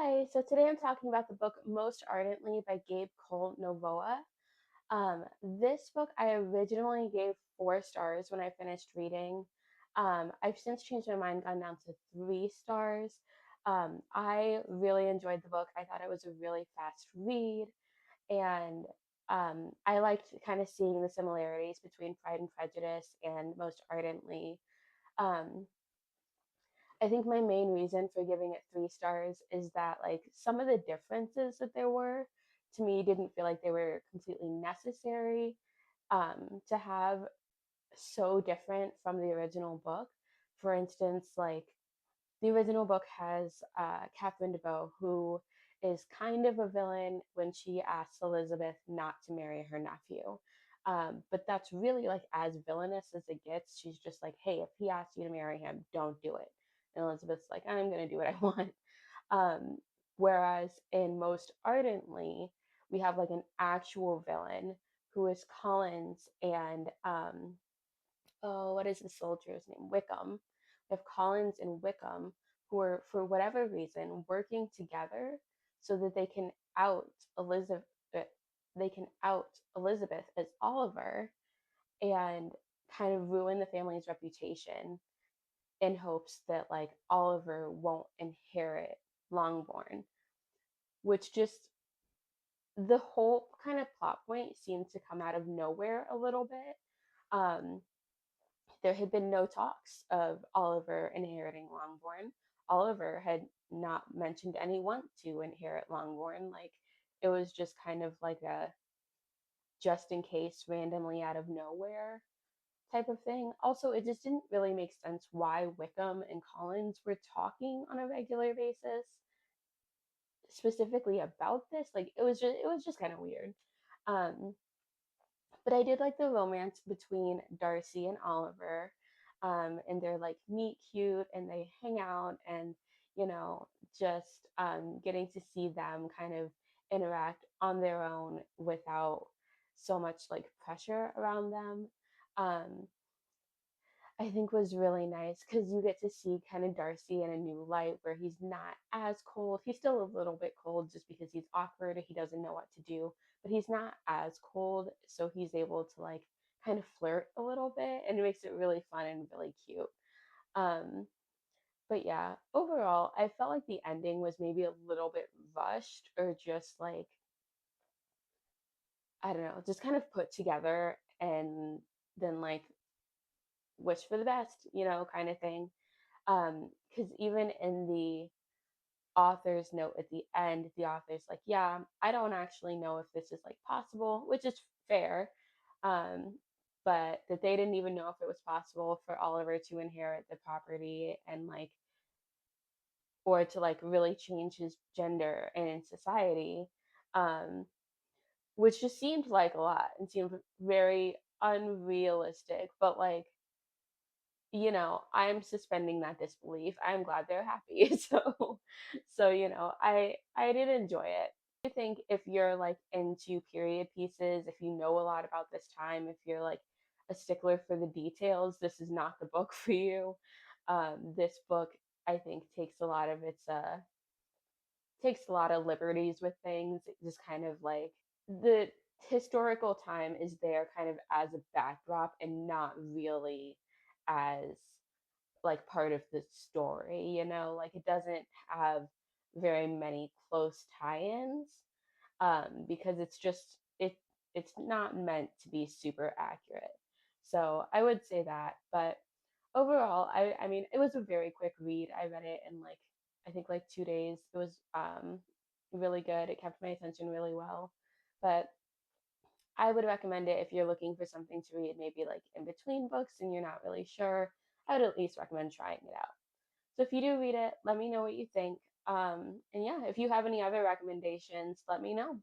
Hi, so today I'm talking about the book Most Ardently by Gabe Novoa. This book I originally gave 4 stars when I finished reading. I've since changed my mind, gone down to 3 stars. I really enjoyed the book. I thought it was a really fast read, and I liked kind of seeing the similarities between Pride and Prejudice and Most Ardently. Um, I think my main reason for giving it 3 stars is that like some of the differences that there were to me didn't feel like they were completely necessary to have so different from the original book. For instance, like the original book has Catherine DeBow, who is kind of a villain when she asks Elizabeth not to marry her nephew. But that's really like as villainous as it gets. She's just like, hey, if he asks you to marry him, don't do it. And Elizabeth's like, I'm going to do what I want. Um, Whereas in Most Ardently, we have like an actual villain who is Collins and oh, what is the soldier's name? Wickham. We have Collins and Wickham who are, for whatever reason, working together so that they can out Elizabeth. They can out Elizabeth as Oliver and kind of ruin the family's reputation in hopes that like Oliver won't inherit Longbourn, which just the whole kind of plot point seemed to come out of nowhere a little bit. Um, there had been no talks of Oliver inheriting Longbourn. Oliver had not mentioned anyone to inherit Longbourn. Like it was just kind of like a just in case randomly out of nowhere type of thing. Also, it just didn't really make sense why Wickham and Collins were talking on a regular basis specifically about this. Like it was just kind of weird. Um, but I did like the romance between Darcy and Oliver. And they're like meet cute and they hang out and you know just getting to see them kind of interact on their own without so much like pressure around them. Um, I think was really nice because you get to see kind of Darcy in a new light where he's not as cold. He's still a little bit cold just because he's awkward or he doesn't know what to do, but he's not as cold. So he's able to like kind of flirt a little bit and it makes it really fun and really cute. Um, but yeah, overall, I felt like the ending was maybe a little bit rushed or just like, I don't know, just kind of put together and then like wish for the best, kind of thing. Because even in the author's note at the end, the author's like, yeah, I don't actually know if this is like possible, which is fair. Um, but that they didn't even know if it was possible for Oliver to inherit the property and like, or to like really change his gender and in society, um, which just seemed like a lot and seemed very unrealistic. But like, I'm suspending that disbelief. I'm glad they're happy. I did enjoy it. I think if you're like into period pieces, if you know a lot about this time, if you're like a stickler for the details, this is not the book for you. This book, I think, takes a lot of liberties with things. It just kind of like the historical time is there kind of as a backdrop and not really as like part of the story, like it doesn't have very many close tie-ins because it's not meant to be super accurate. So I would say that, but overall, I mean, it was a very quick read. I read it in like I think like 2 days. It was really good. It kept my attention really well, but I would recommend it if you're looking for something to read, maybe like in between books and you're not really sure. I would at least recommend trying it out. So if you do read it, let me know what you think. And yeah, if you have any other recommendations, let me know.